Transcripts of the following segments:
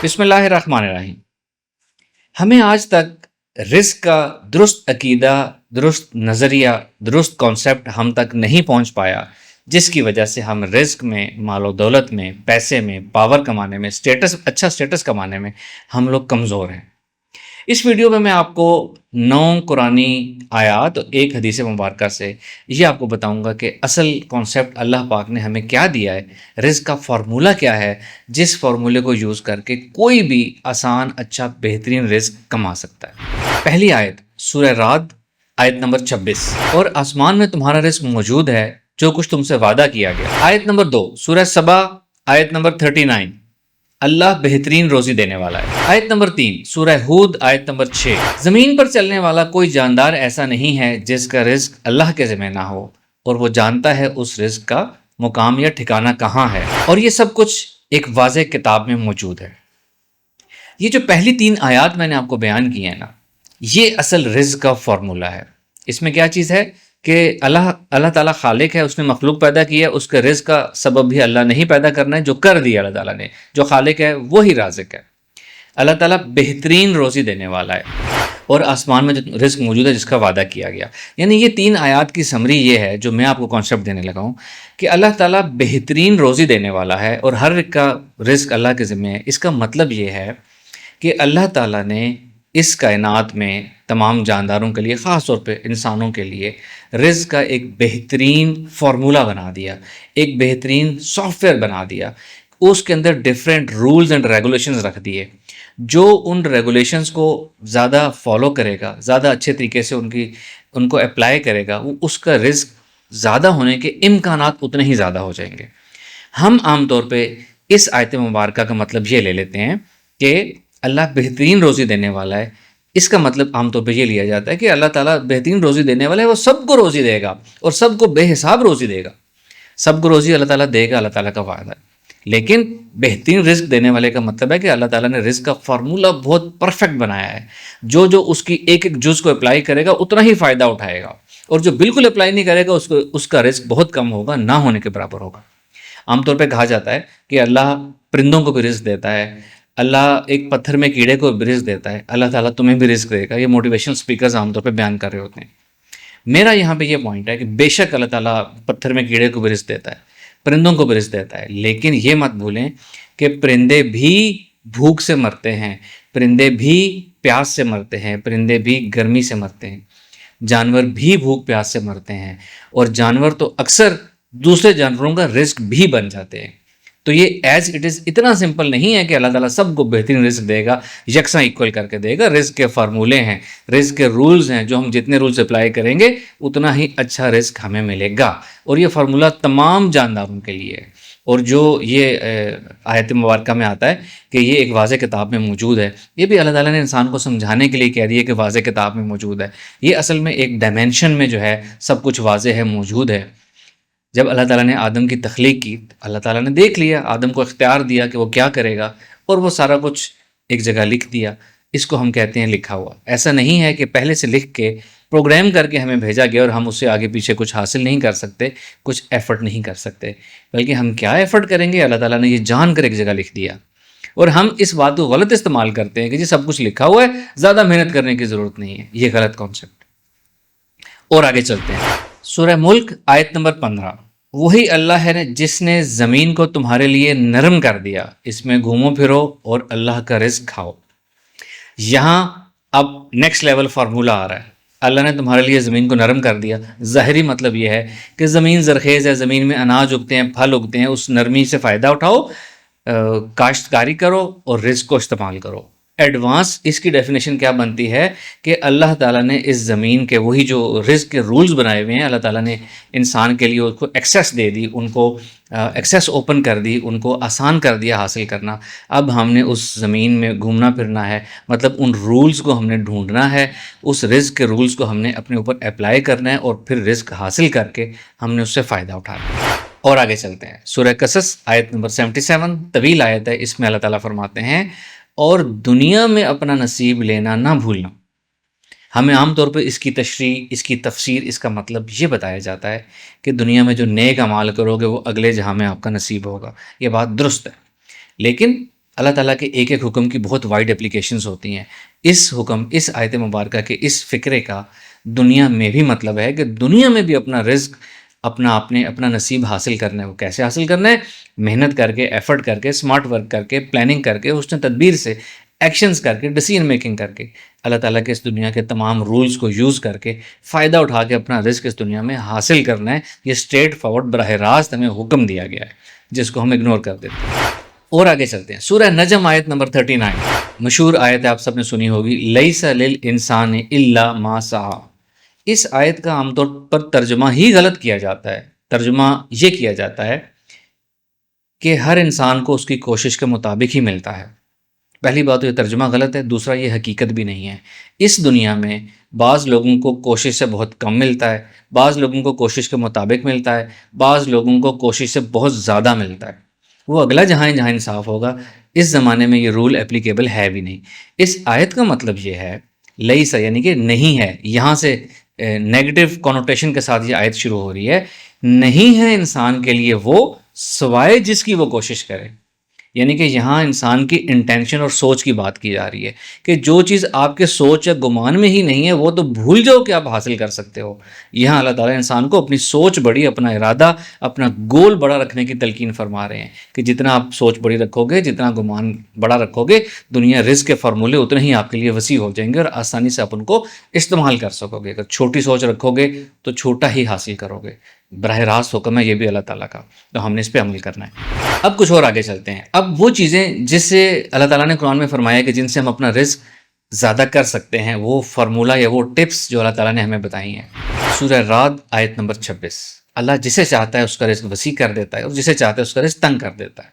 بسم اللہ الرحمن الرحیم۔ ہمیں آج تک رزق کا درست عقیدہ، درست نظریہ، درست کانسیپٹ ہم تک نہیں پہنچ پایا، جس کی وجہ سے ہم رزق میں، مال و دولت میں، پیسے میں، پاور کمانے میں، اچھا سٹیٹس کمانے میں ہم لوگ کمزور ہیں۔ اس ویڈیو میں میں آپ کو 9 قرآنی آیات اور ایک حدیث مبارکہ سے یہ آپ کو بتاؤں گا کہ اصل کانسیپٹ اللہ پاک نے ہمیں کیا دیا ہے، رزق کا فارمولہ کیا ہے، جس فارمولے کو یوز کر کے کوئی بھی آسان، اچھا، بہترین رزق کما سکتا ہے۔ پہلی آیت سورہ رعد، آیت نمبر 26، اور آسمان میں تمہارا رزق موجود ہے جو کچھ تم سے وعدہ کیا گیا۔ آیت نمبر 2 سورہ سبا، آیت نمبر 39، اللہ بہترین روزی دینے والا ہے۔ آیت نمبر 3 سورہ ہود، آیت نمبر 6، زمین پر چلنے والا کوئی جاندار ایسا نہیں ہے جس کا رزق اللہ کے ذمہ نہ ہو، اور وہ جانتا ہے اس رزق کا مقام یا ٹھکانہ کہاں ہے، اور یہ سب کچھ ایک واضح کتاب میں موجود ہے۔ یہ جو پہلی 3 آیات میں نے آپ کو بیان کی ہیں نا، یہ اصل رزق کا فارمولہ ہے۔ اس میں کیا چیز ہے کہ اللہ تعالیٰ خالق ہے، اس نے مخلوق پیدا کی ہے، اس کے رزق کا سبب بھی اللہ نہیں پیدا کرنا ہے، جو کر دیا اللہ تعالیٰ نے، جو خالق ہے وہی رازق ہے۔ اللہ تعالیٰ بہترین روزی دینے والا ہے، اور آسمان میں جو رزق موجود ہے جس کا وعدہ کیا گیا۔ یعنی یہ 3 آیات کی سمری یہ ہے جو میں آپ کو کانسیپٹ دینے لگا ہوں کہ اللہ تعالیٰ بہترین روزی دینے والا ہے، اور ہر ایک کا رزق اللہ کے ذمہ ہے۔ اس کا مطلب یہ ہے کہ اللہ تعالیٰ نے اس کائنات میں تمام جانداروں کے لیے، خاص طور پہ انسانوں کے لیے، رزق کا ایک بہترین فارمولہ بنا دیا، ایک بہترین سافٹ ویئر بنا دیا۔ اس کے اندر ڈیفرنٹ رولز اینڈ ریگولیشنز رکھ دیے۔ جو ان ریگولیشنز کو زیادہ فالو کرے گا، زیادہ اچھے طریقے سے ان کو اپلائی کرے گا، اس کا رزق زیادہ ہونے کے امکانات اتنے ہی زیادہ ہو جائیں گے۔ ہم عام طور پہ اس آیت مبارکہ کا مطلب یہ لے لیتے ہیں کہ اللہ بہترین روزی دینے والا ہے۔ اس کا مطلب عام طور پہ یہ لیا جاتا ہے کہ اللہ تعالیٰ بہترین روزی دینے والا ہے، وہ سب کو روزی دے گا اور سب کو بے حساب روزی دے گا۔ سب کو روزی اللہ تعالیٰ دے گا، اللہ تعالیٰ کا وعدہ ہے۔ لیکن بہترین رزق دینے والے کا مطلب ہے کہ اللہ تعالیٰ نے رزق کا فارمولہ بہت پرفیکٹ بنایا ہے۔ جو اس کی ایک ایک جز کو اپلائی کرے گا اتنا ہی فائدہ اٹھائے گا، اور جو بالکل اپلائی نہیں کرے گا اس کا رزق بہت کم ہوگا، نہ ہونے کے برابر ہوگا۔ عام طور پہ کہا جاتا ہے کہ اللہ پرندوں کو بھی رزق دیتا ہے، اللہ ایک پتھر میں کیڑے کو بھی رزق دیتا ہے، اللہ تعالیٰ تمہیں بھی رزق دے گا۔ یہ موٹیویشن سپیکرز عام طور پہ بیان کر رہے ہوتے ہیں۔ میرا یہاں پہ یہ پوائنٹ ہے کہ بے شک اللہ تعالیٰ پتھر میں کیڑے کو بھی رزق دیتا ہے، پرندوں کو بھی رزق دیتا ہے، لیکن یہ مت بھولیں کہ پرندے بھی بھوک سے مرتے ہیں، پرندے بھی پیاس سے مرتے ہیں، پرندے بھی گرمی سے مرتے ہیں، جانور بھی بھوک پیاس سے مرتے ہیں، اور جانور تو اکثر دوسرے جانوروں کا رزق بھی بن جاتے ہیں۔ تو یہ ایز اٹ از اتنا سمپل نہیں ہے کہ اللہ تعالیٰ سب کو بہترین رزق دے گا، یکساں ایکول کر کے دے گا۔ رزق کے فارمولے ہیں، رزق کے رولز ہیں، جو ہم جتنے رولز اپلائی کریں گے اتنا ہی اچھا رزق ہمیں ملے گا، اور یہ فارمولہ تمام جانداروں کے لیے ہے۔ اور جو یہ آیت مبارکہ میں آتا ہے کہ یہ ایک واضح کتاب میں موجود ہے، یہ بھی اللہ تعالیٰ نے انسان کو سمجھانے کے لیے کہہ دیا کہ واضح کتاب میں موجود ہے۔ یہ اصل میں ایک ڈائمینشن میں جو ہے سب کچھ واضح ہے، موجود ہے۔ جب اللہ تعالیٰ نے آدم کی تخلیق کی، اللہ تعالیٰ نے دیکھ لیا، آدم کو اختیار دیا کہ وہ کیا کرے گا، اور وہ سارا کچھ ایک جگہ لکھ دیا۔ اس کو ہم کہتے ہیں لکھا ہوا۔ ایسا نہیں ہے کہ پہلے سے لکھ کے پروگرام کر کے ہمیں بھیجا گیا اور ہم اس سے آگے پیچھے کچھ حاصل نہیں کر سکتے، کچھ ایفرٹ نہیں کر سکتے، بلکہ ہم کیا ایفرٹ کریں گے، اللہ تعالیٰ نے یہ جان کر ایک جگہ لکھ دیا۔ اور ہم اس بات کو غلط استعمال کرتے ہیں کہ جی سب کچھ لکھا ہوا ہے، زیادہ محنت کرنے کی ضرورت نہیں ہے۔ یہ غلط کانسیپٹ۔ اور آگے چلتے ہیں، سورہ ملک، آیت نمبر 15، وہی اللہ ہے جس نے زمین کو تمہارے لیے نرم کر دیا، اس میں گھومو پھرو اور اللہ کا رزق کھاؤ۔ یہاں اب نیکسٹ لیول فارمولہ آ رہا ہے۔ اللہ نے تمہارے لیے زمین کو نرم کر دیا، ظاہری مطلب یہ ہے کہ زمین زرخیز ہے، زمین میں اناج اگتے ہیں، پھل اگتے ہیں، اس نرمی سے فائدہ اٹھاؤ، کاشتکاری کرو اور رزق کو استعمال کرو۔ ایڈوانس اس کی ڈیفینیشن کیا بنتی ہے کہ اللہ تعالیٰ نے اس زمین کے وہی جو رزق کے رولز بنائے ہوئے ہیں، اللہ تعالیٰ نے انسان کے لیے اس کو ایکسیس دے دی، ان کو ایکسیس اوپن کر دی، ان کو آسان کر دیا حاصل کرنا۔ اب ہم نے اس زمین میں گھومنا پھرنا ہے، مطلب ان رولز کو ہم نے ڈھونڈنا ہے، اس رزق کے رولز کو ہم نے اپنے اوپر اپلائی کرنا ہے، اور پھر رزق حاصل کر کے ہم نے اس سے فائدہ اٹھانا ہے۔ اور آگے چلتے ہیں، سورہ قصص، آیت نمبر 77، طویل آیت ہے۔ اس میں اللہ تعالیٰ فرماتے ہیں، اور دنیا میں اپنا نصیب لینا نہ بھولنا۔ ہمیں عام طور پہ اس کی تشریح، اس کی تفسیر، اس کا مطلب یہ بتایا جاتا ہے کہ دنیا میں جو نیک اعمال کرو گے وہ اگلے جہاں میں آپ کا نصیب ہوگا۔ یہ بات درست ہے، لیکن اللہ تعالیٰ کے ایک ایک حکم کی بہت وائڈ اپلیکیشنز ہوتی ہیں. اس آیت مبارکہ کے اس فکرے کا دنیا میں بھی مطلب ہے کہ دنیا میں بھی اپنا رزق اپنا نصیب حاصل کرنا ہے. وہ کیسے حاصل کرنا ہے؟ محنت کر کے، ایفرٹ کر کے، اسمارٹ ورک کر کے، پلاننگ کر کے، حسن تدبیر سے، ایکشنز کر کے، ڈیسیژن میکنگ کر کے، اللہ تعالیٰ کے اس دنیا کے تمام رولز کو یوز کر کے فائدہ اٹھا کے اپنا رزق اس دنیا میں حاصل کرنا ہے. یہ اسٹریٹ فارورڈ براہ راست ہمیں حکم دیا گیا ہے، جس کو ہم اگنور کر دیتے ہیں. اور آگے چلتے ہیں. سورہ نجم آیت نمبر 39، مشہور آیت ہے، آپ سب نے سنی ہوگی، لیس للانسان الا ما سعی. اس آیت کا عام طور پر ترجمہ ہی غلط کیا جاتا ہے. ترجمہ یہ کیا جاتا ہے کہ ہر انسان کو اس کی کوشش کے مطابق ہی ملتا ہے. پہلی بات تو یہ ترجمہ غلط ہے، دوسرا یہ حقیقت بھی نہیں ہے. اس دنیا میں بعض لوگوں کو کوشش سے بہت کم ملتا ہے، بعض لوگوں کو کوشش کے مطابق ملتا ہے، بعض لوگوں کو کوشش سے بہت زیادہ ملتا ہے. وہ اگلا جہاں انصاف ہوگا. اس زمانے میں یہ رول اپلیکیبل ہے بھی نہیں. اس آیت کا مطلب یہ ہے لیسا یعنی کہ نہیں ہے. یہاں سے نیگیٹو کونوٹیشن کے ساتھ یہ آیت شروع ہو رہی ہے. نہیں ہے انسان کے لیے وہ سوائے جس کی وہ کوشش کرے. یعنی کہ یہاں انسان کی انٹینشن اور سوچ کی بات کی جا رہی ہے کہ جو چیز آپ کے سوچ یا گمان میں ہی نہیں ہے وہ تو بھول جاؤ کہ آپ حاصل کر سکتے ہو. یہاں اللہ تعالیٰ انسان کو اپنی سوچ بڑی، اپنا ارادہ، اپنا گول بڑا رکھنے کی تلقین فرما رہے ہیں کہ جتنا آپ سوچ بڑی رکھو گے، جتنا گمان بڑا رکھو گے، دنیا رزق کے فارمولے اتنے ہی آپ کے لیے وسیع ہو جائیں گے اور آسانی سے آپ ان کو استعمال کر سکو گے. اگر چھوٹی سوچ رکھو گے تو چھوٹا ہی حاصل کرو گے. براہ راست حکم ہے یہ بھی اللہ تعالیٰ کا، تو ہم نے اس پہ عمل کرنا ہے. اب کچھ اور آگے چلتے ہیں. اب وہ چیزیں جس سے اللہ تعالیٰ نے قرآن میں فرمایا کہ جن سے ہم اپنا رزق زیادہ کر سکتے ہیں، وہ فارمولہ یا وہ ٹپس جو اللہ تعالیٰ نے ہمیں بتائی ہیں. سورہ رعد آیت نمبر 26. اللہ جسے چاہتا ہے اس کا رزق وسیع کر دیتا ہے اور جسے چاہتا ہے اس کا رزق تنگ کر دیتا ہے.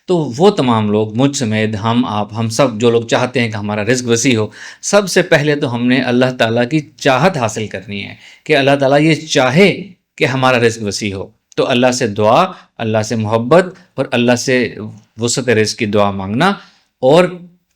تو وہ تمام لوگ، مجھ سمیت، ہم سب جو لوگ چاہتے ہیں کہ ہمارا رزق وسیع ہو، سب سے پہلے تو ہم نے اللہ تعالیٰ کی چاہت حاصل کرنی ہے کہ اللہ تعالیٰ یہ چاہے کہ ہمارا رزق وسیع ہو. تو اللہ سے دعا، اللہ سے محبت اور اللہ سے وسعت رزق کی دعا مانگنا اور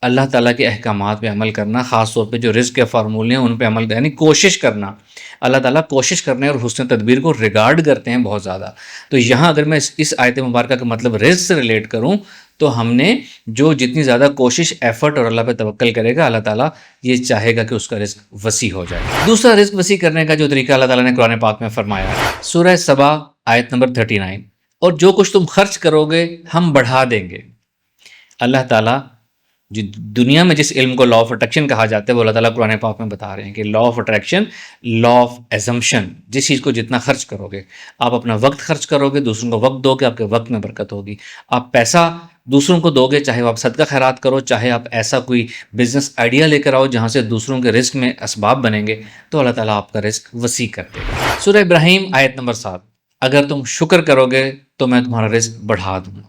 اللہ تعالیٰ کے احکامات پہ عمل کرنا، خاص طور پہ جو رزق کے فارمولے ہیں ان پہ عمل کرنا، یعنی کوشش کرنا. اللہ تعالیٰ کوشش کرنے اور حسن تدبیر کو ریگارڈ کرتے ہیں بہت زیادہ. تو یہاں اگر میں اس آیت مبارکہ کا مطلب رزق سے ریلیٹ کروں تو ہم نے جو جتنی زیادہ کوشش، ایفرٹ اور اللہ پہ توکل کرے گا، اللہ تعالیٰ یہ چاہے گا کہ اس کا رزق وسیع ہو جائے. دوسرا رزق وسیع کرنے کا جو طریقہ اللہ تعالیٰ نے قرآن پاک میں فرمایا ہے، سورہ سبا آیت نمبر 39، اور جو کچھ تم خرچ کرو گے ہم بڑھا دیں گے. اللہ تعالیٰ جو دنیا میں جس علم کو لا آف اٹریکشن کہا جاتا ہے وہ اللہ تعالیٰ قرآن پاک میں بتا رہے ہیں کہ law of attraction, law of exemption. جس چیز کو جتنا خرچ کرو گے، آپ اپنا وقت خرچ کرو گے، دوسروں کو وقت دو گے، آپ کے وقت میں برکت ہوگی. آپ پیسہ دوسروں کو دو گے، چاہے وہ آپ صدقہ خیرات کرو، چاہے آپ ایسا کوئی بزنس آئیڈیا لے کر آؤ جہاں سے دوسروں کے رزق میں اسباب بنیں گے، تو اللہ تعالیٰ آپ کا رزق وسیع کر دے گا. سورہ ابراہیم آیت نمبر 7، اگر تم شکر کرو گے تو میں تمہارا رزق بڑھا دوں گا.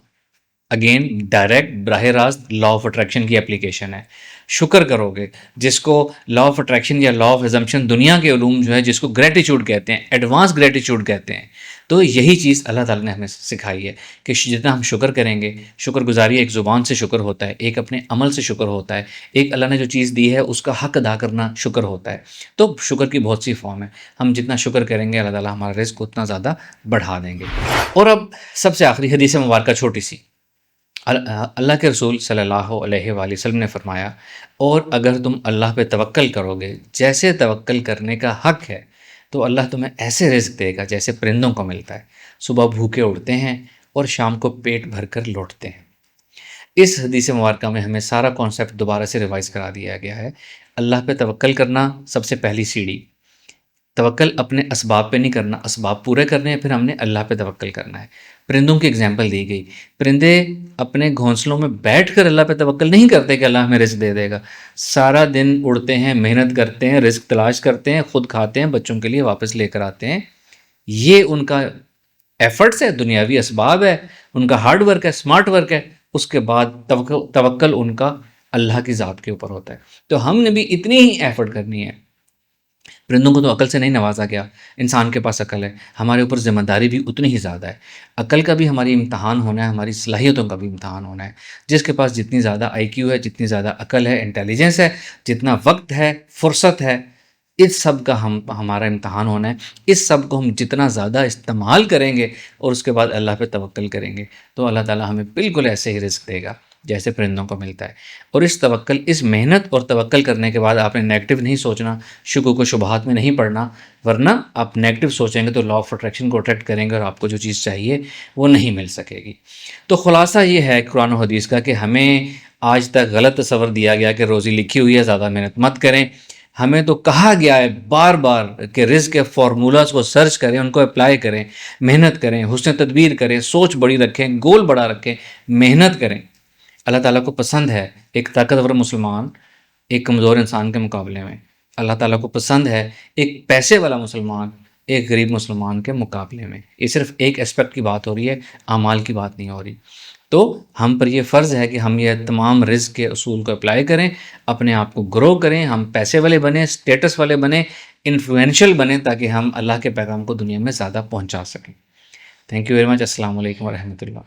اگین ڈائریکٹ براہ راست لا آف اٹریکشن کی اپلیکیشن ہے. شکر کرو گے، جس کو لا آف اٹریکشن یا لا آف ایزمپشن دنیا کے علوم جو ہے جس کو گریٹیچیوڈ کہتے ہیں، ایڈوانس گریٹیچیوڈ کہتے ہیں، تو یہی چیز اللہ تعالیٰ نے ہمیں سکھائی ہے کہ جتنا ہم شکر کریں گے. شکر گزاری ایک زبان سے شکر ہوتا ہے، ایک اپنے عمل سے شکر ہوتا ہے، ایک اللہ نے جو چیز دی ہے اس کا حق ادا کرنا شکر ہوتا ہے. تو شکر کی بہت سی فارم ہے. ہم جتنا شکر کریں گے اللہ تعالیٰ ہمارا رزق اتنا زیادہ بڑھا دیں گے. اور اب سب سے آخری حدیث مبارکہ چھوٹی سی. اللہ کے رسول صلی اللہ علیہ وآلہ وسلم نے فرمایا، اور اگر تم اللہ پہ توکل کرو گے جیسے توکل کرنے کا حق ہے تو اللہ تمہیں ایسے رزق دے گا جیسے پرندوں کو ملتا ہے. صبح بھوکے اڑتے ہیں اور شام کو پیٹ بھر کر لوٹتے ہیں. اس حدیث مبارکہ میں ہمیں سارا کانسیپٹ دوبارہ سے ریوائز کرا دیا گیا ہے. اللہ پہ توکل کرنا سب سے پہلی سیڑھی. توکل اپنے اسباب پہ نہیں کرنا، اسباب پورے کرنے ہیں، پھر ہم نے اللہ پہ توکل کرنا ہے. پرندوں کی اگزامپل دی گئی. پرندے اپنے گھونسلوں میں بیٹھ کر اللہ پہ توکل نہیں کرتے کہ اللہ ہمیں رزق دے دے گا. سارا دن اڑتے ہیں، محنت کرتے ہیں، رزق تلاش کرتے ہیں، خود کھاتے ہیں، بچوں کے لیے واپس لے کر آتے ہیں. یہ ان کا ایفرٹس ہے، دنیاوی اسباب ہے، ان کا ہارڈ ورک ہے، اسمارٹ ورک ہے. اس کے بعد توکل ان کا اللہ کی ذات کے اوپر ہوتا ہے. تو ہم نے بھی اتنی ہی ایفرٹ کرنی ہے. پرندوں کو تو عقل سے نہیں نوازا گیا، انسان کے پاس عقل ہے، ہمارے اوپر ذمہ داری بھی اتنی ہی زیادہ ہے. عقل کا بھی ہماری امتحان ہونا ہے، ہماری صلاحیتوں کا بھی امتحان ہونا ہے. جس کے پاس جتنی زیادہ آئی کیو ہے، جتنی زیادہ عقل ہے، انٹیلیجنس ہے، جتنا وقت ہے، فرصت ہے، اس سب کا ہمارا امتحان ہونا ہے. اس سب کو ہم جتنا زیادہ استعمال کریں گے اور اس کے بعد اللہ پہ توکل کریں گے تو اللہ تعالیٰ ہمیں بالکل ایسے ہی رزق دے گا جیسے پرندوں کو ملتا ہے. اور اس توکل، اس محنت اور توکل کرنے کے بعد آپ نے نیگیٹو نہیں سوچنا، شکوک و شبہات میں نہیں پڑنا، ورنہ آپ نیگیٹو سوچیں گے تو لا آف اٹریکشن کو اٹریکٹ کریں گے اور آپ کو جو چیز چاہیے وہ نہیں مل سکے گی. تو خلاصہ یہ ہے قرآن و حدیث کا کہ ہمیں آج تک غلط تصور دیا گیا کہ روزی لکھی ہوئی ہے، زیادہ محنت مت کریں. ہمیں تو کہا گیا ہے بار بار کہ رزق کے فارمولاز کو سرچ کریں، ان کو اپلائی کریں، محنت کریں، حسن تدبیر کریں، سوچ بڑی رکھیں، گول بڑا رکھیں، محنت کریں. اللہ تعالیٰ کو پسند ہے ایک طاقتور مسلمان ایک کمزور انسان کے مقابلے میں. اللہ تعالیٰ کو پسند ہے ایک پیسے والا مسلمان ایک غریب مسلمان کے مقابلے میں. یہ صرف ایک اسپیکٹ کی بات ہو رہی ہے، اعمال کی بات نہیں ہو رہی. تو ہم پر یہ فرض ہے کہ ہم یہ تمام رزق کے اصول کو اپلائی کریں، اپنے آپ کو گرو کریں، ہم پیسے والے بنیں، اسٹیٹس والے بنیں، انفلوئنشل بنیں، تاکہ ہم اللہ کے پیغام کو دنیا میں زیادہ پہنچا سکیں. Thank you very much. السلام علیکم ورحمۃ اللہ.